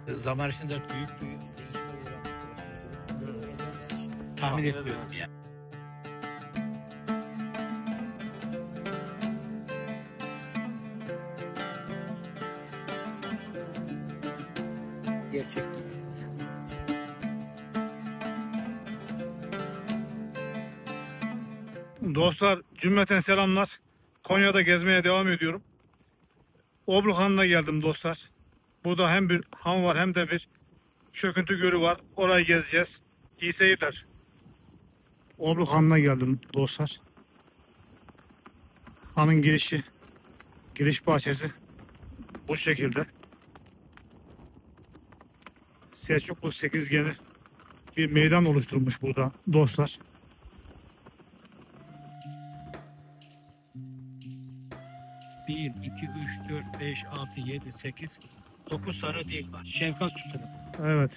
Zaman içinde büyük bir değişime uğramış burası. Böyle olacağını hiç tahmin etmiyordum yani. Gerçek gibi. Dostlar cümleten selamlar. Konya'da gezmeye devam ediyorum. Obruk Hanı'na geldim dostlar. Burada hem bir han var hem de bir çöküntü gölü var. Orayı gezeceğiz. İyi seyirler. Obruk Hanı'na geldim dostlar. Hanın giriş bahçesi bu şekilde. Selçuklu sekizgeni bir meydan oluşturmuş burada dostlar. Bir, iki, üç, dört, beş, altı, yedi, sekiz, 9 tane değil var. Şefkat sütunu. Evet.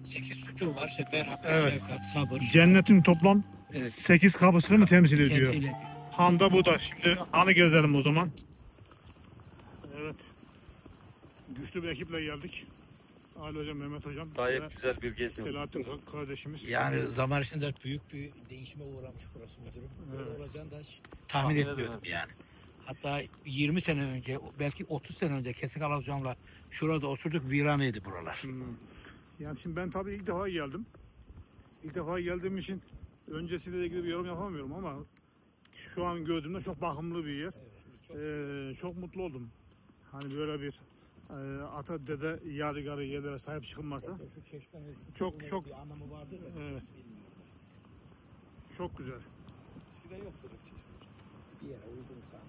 8 sütun var. Merhamet, Evet. şefkat, sabır. Cennetin toplam Evet. 8 kapısını mı temsil ediyor? Temsil ediyor. Han da bu da. Şimdi hanı gezelim o zaman. Evet. Güçlü bir ekiple geldik. Ali Hocam, Mehmet Hocam. Gayet güzel bir gezi. Selahattin kardeşimiz. Yani zaman içinde büyük bir değişime uğramış burası müdürüm. Böyle Evet. olacağını da hiç tahmin etmiyordum yani. Hatta 20 sene önce, belki 30 sene önce Kesik Ala Hocam'la şurada oturduk, viraneydi buralar. Yani şimdi ben tabii ilk defa geldim. İlk defa geldiğim için öncesiyle ilgili bir yorum yapamıyorum ama şu an gördüğümde çok bakımlı bir yer. Evet, çok mutlu oldum. Hani böyle bir ata dede yadigarı yerlere sahip çıkılması. Şu çeşmenin Çok bir anlamı vardır ya. Evet. Çok güzel. Eskiden yoktu öyle bir çeşme. Bir yere uydurursan.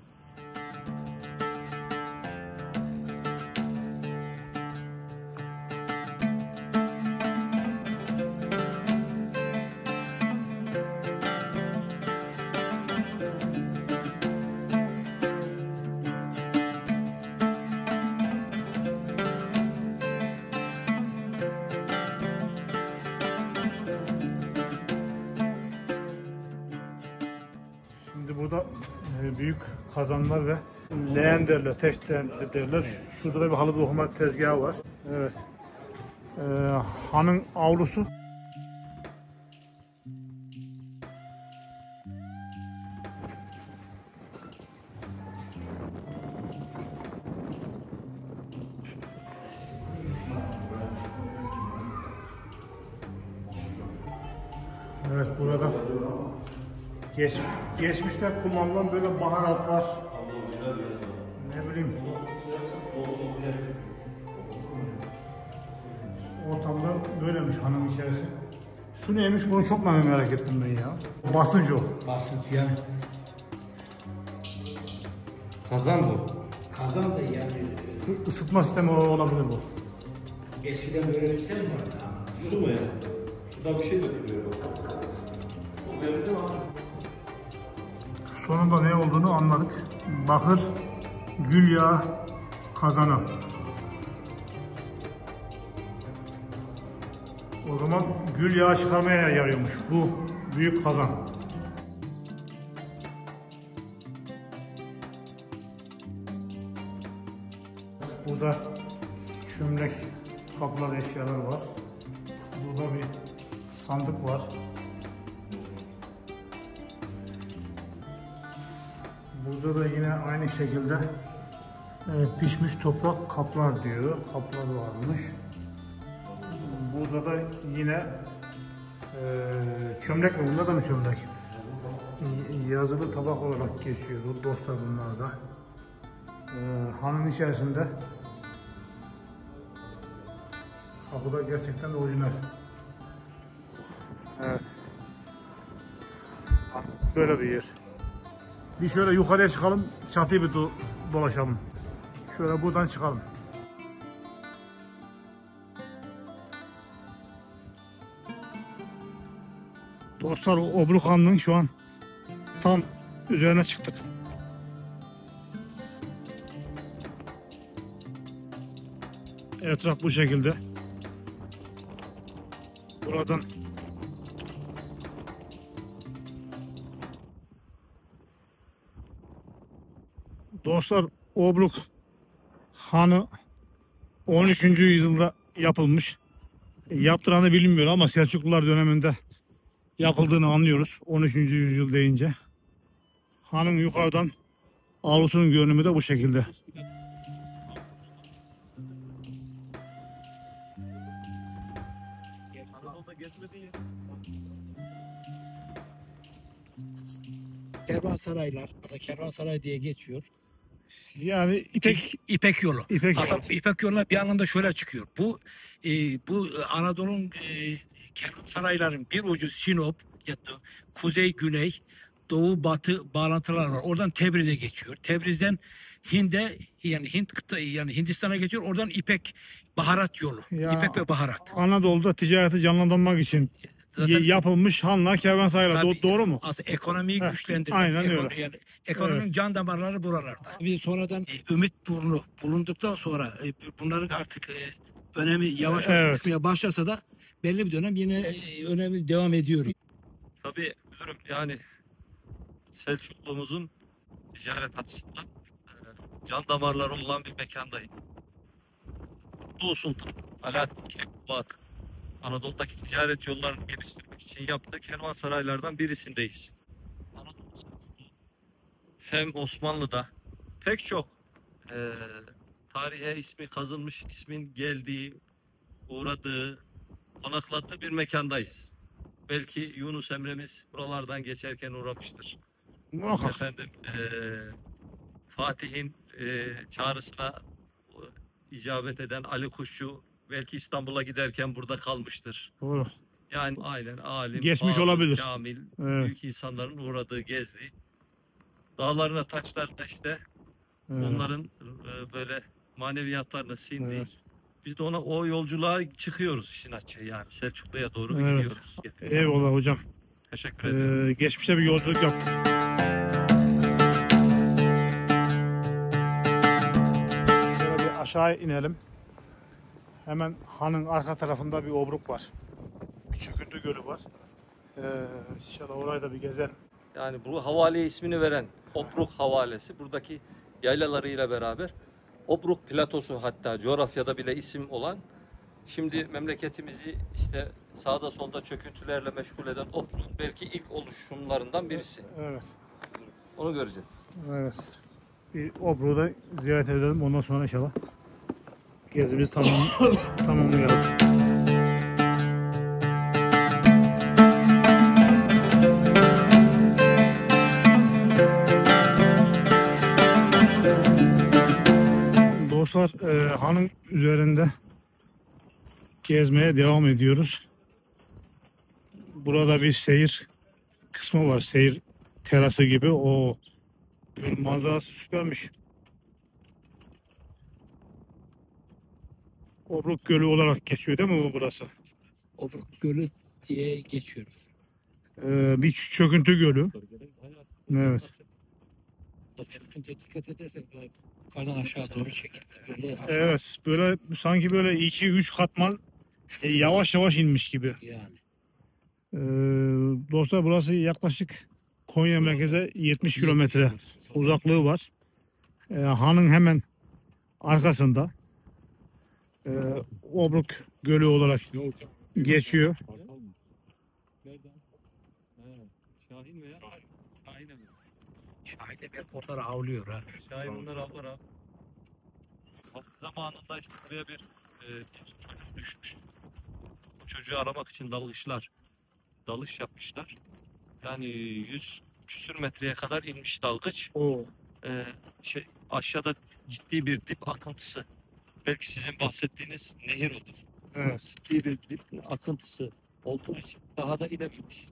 Şimdi burada büyük kazanlar ve leğen derler, teş derler. Şurada da bir halı dokuma tezgahı var. Evet. Hanın avlusu. Evet, burada geçmişte kullanılan böyle baharatlar, ne bileyim, ortamda böylemiş hanın içerisi. Şu neymiş, bunu çok merak ettim ben ya. Basınç o. Basınç yani. Kazan bu. Kazan da yani. Isıtma sistemi olabilir bu. Eskiden böyle bir sistem vardı ama. Su mu ya? Şuradan bir şey dökülüyor. O geldi mi abi? Sonunda ne olduğunu anladık. Bakır, gül yağı kazanı. O zaman gül yağı çıkarmaya yarıyormuş bu büyük kazan. Burada çömlek, kaplar, eşyalar var. Burada bir sandık var. Burada da yine aynı şekilde pişmiş toprak kaplar diyor. Kaplar varmış. Burada da yine çömlek mi? Bunda da mı çömlek? Yazılı tabak olarak geçiyor dostlar bunlar da. Hanın içerisinde kapıda gerçekten de orijinal. Evet. Böyle bir yer. Bir şöyle yukarıya çıkalım, çatıyı bir dolaşalım. Şöyle buradan çıkalım. Dostlar, Obruk Hanı'nın şu an tam üzerine çıktık. Etraf bu şekilde. Buradan dostlar, Obruk Hanı 13. yüzyılda yapılmış. Yaptıranı bilinmiyor ama Selçuklular döneminde yapıldığını anlıyoruz 13. yüzyıl deyince. Hanın yukarıdan avlusunun görünümü de bu şekilde. Anadolu'da gezmediği Kervansaraylar, hatta kervansaray diye geçiyor. Yani İpek yolu. İpek Aslında yolu. İpek yoluna bir anlamda şöyle çıkıyor. Bu Anadolu'nun kervansarayların bir ucu Sinop, ya da kuzey güney, doğu batı bağlantılar var. Oradan Tebriz'e geçiyor. Tebriz'den Hind'e, yani yani Hindistan'a geçiyor. Oradan İpek baharat yolu. Ya, İpek ve baharat. Anadolu'da ticareti canlandırmak için yapılmış hanlar, kervansaraylar. Tabii. Doğru mu? Aslında ekonomiyi Heh, güçlendirmek. aynen öyle. Yani ekonominin Evet. can damarları buralarda. Bir sonradan Ümit Burnu bulunduktan sonra bunların artık önemi yavaş yavaş Evet. düşmeye başlasa da belli bir dönem yine önemi devam ediyor. tabii müdürüm yani Selçukluğumuzun ticaret açısından can damarları olan bir mekandayız. Doğu Sultan Alaaddin Keykubat Anadolu'daki ticaret yollarını geliştirmek için yaptığı kervansaraylardan birisindeyiz. Anadolu Selçuklu hem Osmanlı'da pek çok tarihe ismi kazınmış, ismin geldiği, uğradığı, konakladığı bir mekandayız. Belki Yunus Emre'miz buralardan geçerken uğramıştır. Muhakkak. Efendim Fatih'in çağrısına icabet eden Ali Kuşçu belki İstanbul'a giderken burada kalmıştır. Doğru. Yani aynen alim, Geçmiş fadıl, olabilir. kamil, Evet. büyük insanların uğradığı, gezdiği. Dağlarına, taşlarına işte Evet. onların böyle maneviyatlarına sindiği. Evet. Biz de o yolculuğa çıkıyoruz işin açığı yani. Selçuklu'ya doğru Evet. gidiyoruz. Eyvallah hocam. Teşekkür ederim. Geçmişte bir yolculuk yaptık. Şöyle bir aşağı inelim. Hemen hanın arka tarafında bir obruk var. Bir çöküntü gölü var. İnşallah orayı da bir gezelim. Yani bu havaleye ismini veren Obruk Havalesi buradaki yaylalarıyla beraber Obruk Platosu, hatta coğrafyada bile isim olan, şimdi memleketimizi işte sağda solda çöküntülerle meşgul eden Obruk'un belki ilk oluşumlarından birisi. Evet. Onu göreceğiz. Evet. Bir obruğu da ziyaret edelim. Ondan sonra inşallah gezimizi tamamlayalım. Dostlar, hanın üzerinde gezmeye devam ediyoruz. Burada bir seyir kısmı var. Seyir terası gibi. O manzarası süpermiş. Obruk Gölü olarak geçiyor değil mi bu burası? Obruk Gölü diye geçiyor. Bir çöküntü gölü. Evet. O çöküntüye dikkat edersek yukarıdan aşağı doğru çekilir. Böyle Evet. Böyle sanki böyle 2-3 katman yavaş yavaş inmiş gibi. yani. Dostlar, burası yaklaşık Konya merkeze 70 kilometre uzaklığı var. Hanın hemen arkasında Obruk Gölü olarak geçiyor. Şahin veya Şahin mi? Şahit de belki onları avlıyor ha. Şahin onları alır abi. Zamanında işte buraya bir çocuk düşmüş. Bu çocuğu aramak için dalış yapmışlar. Yani 100 küsür metreye kadar inmiş dalgıç. O Aşağıda ciddi bir dip akıntısı. Belki sizin bahsettiğiniz nehir odur. evet. Ciddi bir dip akıntısı olduğu için daha da inebilmiş.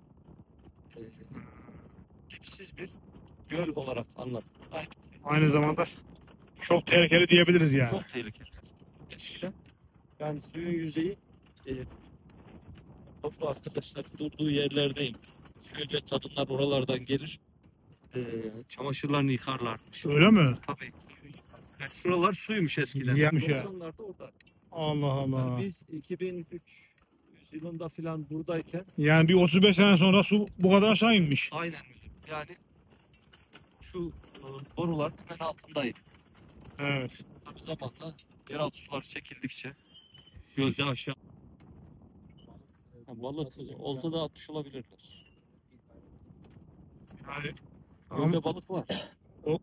Dipsiz bir göl olarak anlatılır. Aynı zamanda çok tehlikeli diyebiliriz yani. Çok tehlikeli. Eskiden yani suyun yüzeyi toplu arkadaşlar durduğu yerdeyim. Şöyle kadınlar oralardan gelir. Çamaşırlarını yıkarlarmış. Öyle mi? Tabii. Yani şuralar suymuş eskiden. Yemiş ya. 90'larda orada. Allah Allah. Yani biz 2003 yılında falan buradayken Yani bir 35 sene sonra su bu kadar aşağı inmiş. aynen öyle. Yani şu borular hemen altındaydı. Evet. Tabii zamanla Yeraltı suları çekildikçe gölde aşağı. Balık oltada atmış olabilirler. Yani Gölde balık var.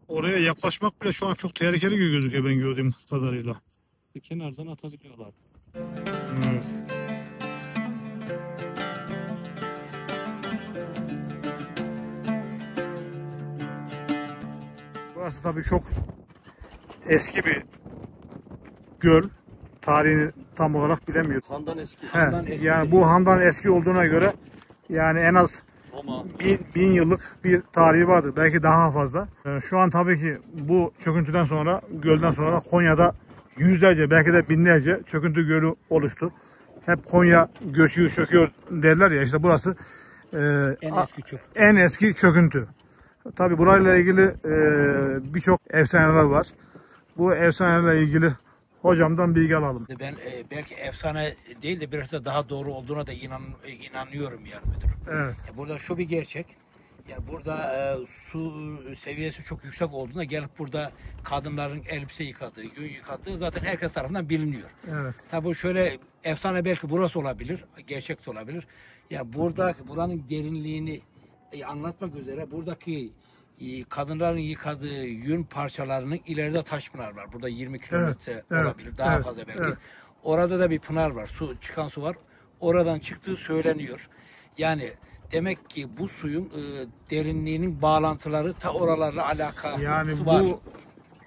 oraya yaklaşmak bile şu an çok tehlikeli gibi gözüküyor ben gördüğüm kadarıyla. Kenardan atabiliyorlar. Evet. Burası tabii çok eski bir göl. Tarihini tam olarak bilemiyorum. Handan eski. Yani bu handan eski olduğuna göre yani en az Roma. bin yıllık bir tarihi vardır. Belki daha fazla. Şu an tabii ki bu çöküntüden sonra, gölden sonra Konya'da yüzlerce belki de binlerce çöküntü gölü oluştu. Hep Konya göçüyor, çöküyor derler ya, işte burası en eski çöküntü. Tabii burayla ilgili birçok efsaneler var. Bu efsanelerle ilgili hocamdan bilgi alalım. Ben belki efsane değil de biraz da daha doğru olduğuna da inanıyorum yani müdürüm. Evet. Burada şu bir gerçek. Yani burada su seviyesi çok yüksek olduğunda gelip burada kadınların elbise yıkadığı, yün yıkadığı zaten herkes tarafından biliniyor. Evet. Tabii şöyle efsane belki burası olabilir, gerçek de olabilir. Yani buranın derinliğini anlatmak üzere buradaki kadınların yıkadığı yün parçalarının ileride Taşpınar var. Burada 20 kilometre olabilir, daha fazla belki. Evet. Orada da bir pınar var, çıkan su var. Oradan çıktığı söyleniyor. Yani demek ki bu suyun derinliğinin bağlantıları ta oralarla alakası Yani var. bu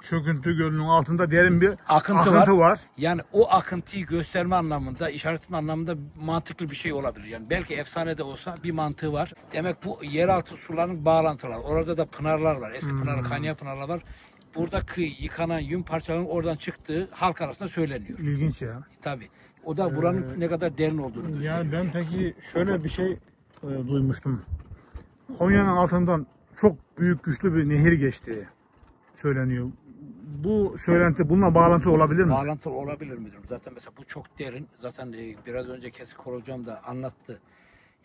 çöküntü gölünün altında derin bir Akıntı var. Yani o akıntıyı gösterme anlamında, işaretme anlamında mantıklı bir şey olabilir. Yani belki efsane de olsa bir mantığı var. Demek bu yeraltı sularının bağlantıları. Orada da pınarlar var. Eski pınar, kaynayan pınarlar var. Buradaki yıkanan yün parçalarının oradan çıktığı halk arasında söyleniyor. İlginç ya. Tabii. O da buranın ne kadar derin olduğunu gösteriyor. Yani ben peki şöyle bir şey duymuştum. Konya'nın altından çok büyük güçlü bir nehir geçtiği söyleniyor. Bu söylenti bununla bağlantı olabilir mi? Bağlantılı olabilir midir? Zaten mesela bu çok derin. Zaten biraz önce Kesik hocam da anlattı.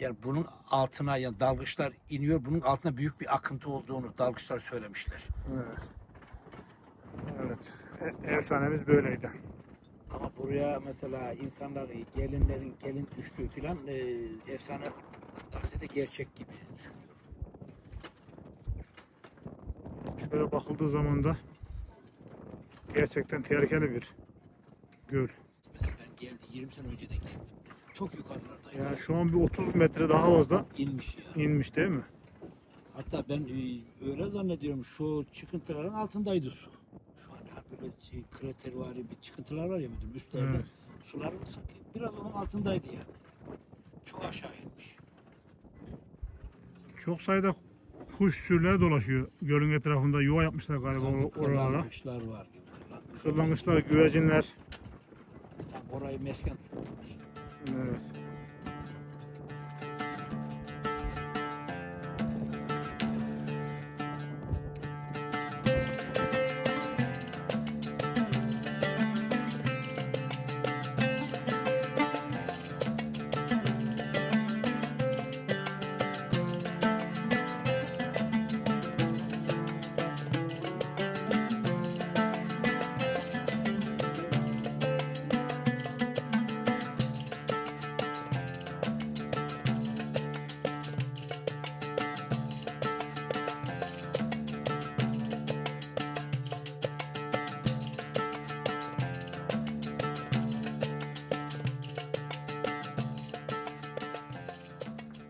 Yani bunun altına yani dalgıçlar iniyor. Bunun altına büyük bir akıntı olduğunu dalgıçlar söylemişler. Evet. Evet. Efsanemiz böyleydi. Ama buraya mesela insanlar gelinlerin gelin düştüğü falan efsane de gerçek gibi düşünüyorum. Şöyle bakıldığı zaman da gerçekten tehlikeli bir göl. Mesela ben 20 sene önce de geldim. Çok yukarılardayım. Yani şu an bir 30 metre daha fazla İnmiş ya. inmiş değil mi? Hatta ben öyle zannediyorum şu çıkıntıların altındaydı su. Şu an böyle kratervari bir çıkıntılar var ya müdür üstlerde. Evet. Suların sanki biraz onun altındaydı yani. Çok aşağı inmiş. Çok sayıda kuş sürüleri dolaşıyor. Gölün etrafında yuva yapmışlar galiba oralara. Kırlangıçlar var gibi. Kırlangıçlar, güvercinler. Sanki orayı mesken tutmuşlar. Evet.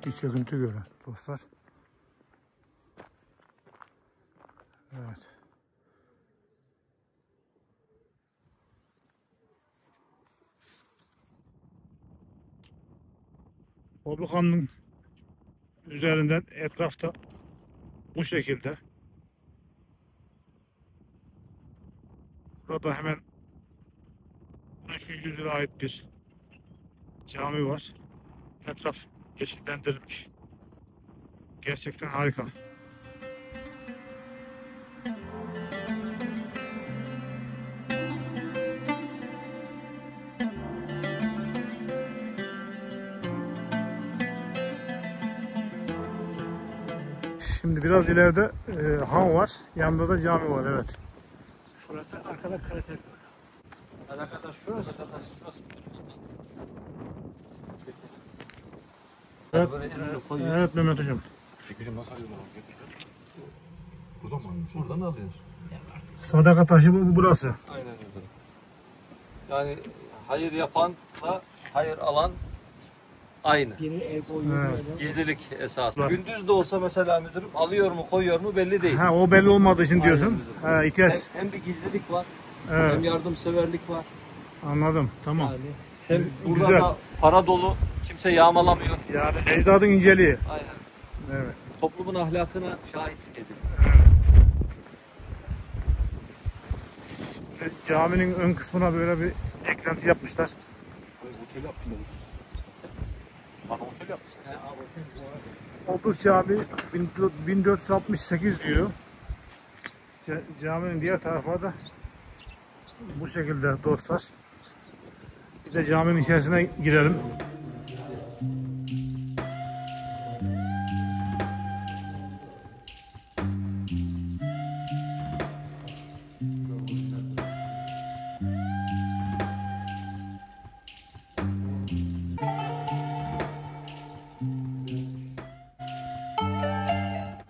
Bir çöküntü gölü dostlar. Evet. Oblukanın üzerinden etrafta bu şekilde. Burada hemen 12. yüzyıla ait bir cami var. Etraf yeşillendirilmiş. Gerçekten harika. Şimdi biraz ileride han var. Yanında da cami var. Evet. Şurası arkada krater gölü. Sadaka taşı şurası. Sadaka taşı şurası. Evet, Böyle elini koyuyor. evet Mehmet Hocam. Çekicim nasıl alıyorlar abi? Buradan mı alıyorsun? Buradan alıyoruz. Sadaka taşı burası. Aynen öyle. Yani hayır yapanla hayır alan aynı. Evet. Gizlilik esası. Var. Gündüz de olsa mesela müdürüm alıyor mu koyuyor mu belli değil. Ha, o belli olmadığı için Aynen diyorsun. öyle. Ha, ihtiyaç. Hem bir gizlilik var, Evet. hem yardımseverlik var. Anladım. Tamam. Yani hem burada Güzel. da para dolu, kimse yağmalamıyor. Yani ecdadın inceliği. Aynen. Evet. Toplumun ahlakına şahitlik ediyor. Caminin ön kısmına böyle bir eklenti yapmışlar. Otel yaptım ben. Bana otel yaptım. Obruk Cami 1468 diyor. Caminin diğer tarafı da bu şekilde dostlar. Bir de caminin içerisine girelim.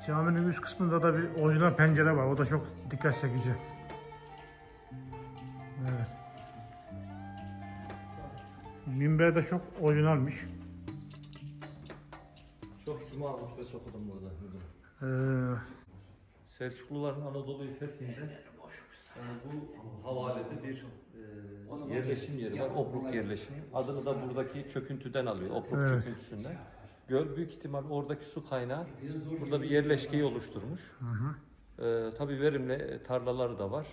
Caminin üst kısmında da bir orijinal pencere var. O da çok dikkat çekici. Evet. Minber de çok orijinalmiş. Çok cuma hutbesi okudum burada müdürüm. Selçukluların Anadolu'yu fethinde bu havalede bir yerleşim yeri var. Obruk yerleşimi. Adını da buradaki çöküntüden alıyor. Obruk Evet. çöküntüsünden. Göl büyük ihtimal oradaki su kaynağı burada bir yerleşkeyi oluşturmuş. Tabii verimli tarlaları da var.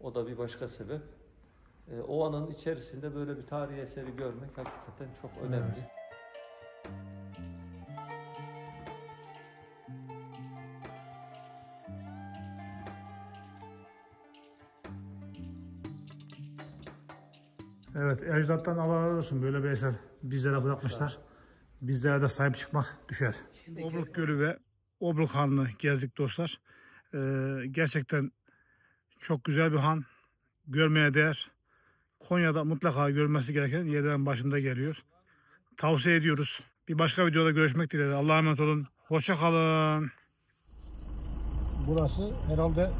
O da bir başka sebep. O anın içerisinde böyle bir tarihi eseri görmek hakikaten çok önemli. Evet, ecdattan Allah razı olsun. Böyle bir eser bizlere bırakmışlar. Bizlere de sahip çıkmak düşer. Obruk Gölü ve Obruk Hanı'nı gezdik dostlar. Gerçekten çok güzel bir han. Görmeye değer. Konya'da mutlaka görmesi gereken yerlerin başında geliyor. Tavsiye ediyoruz. Bir başka videoda görüşmek dileğiyle. Allah'a emanet olun. Hoşça kalın. Burası herhalde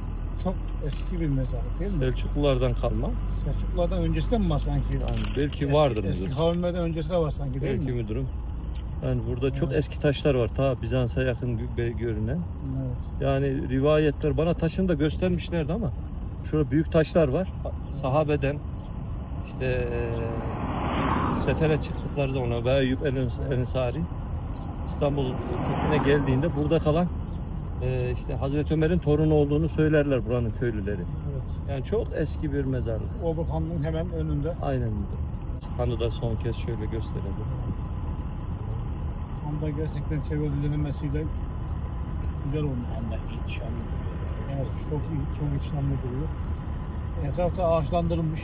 çok eski bir mezarlık değil mi? Selçuklulardan kalma. Selçuklulardan öncesinde mi var sanki? Yani belki vardır Eski müdürüm. kavimlerden öncesi de var sanki değil Belki mi? müdürüm. Yani burada çok eski taşlar var. Ta Bizans'a yakın görünen. Evet. Yani rivayetler bana taşını da göstermişlerdi ama şurada büyük taşlar var. Sahabeden işte sefere çıktıkları zaman ve Eyyub el-Ensari İstanbul fethine geldiğinde burada kalan işte Hazreti Ömer'in torunu olduğunu söylerler buranın köylüleri. Evet. Yani çok eski bir mezarlık. Obruk Hanı'nın hemen önünde. Aynen müdürüm. Hanı da son kez şöyle gösterelim. Anda gerçekten çevre düzenlemesiyle güzel olmuş. Anda ihtişamlı duruyor. Evet, çok iyi, çok ihtişamlı duruyor. Etrafta ağaçlandırılmış.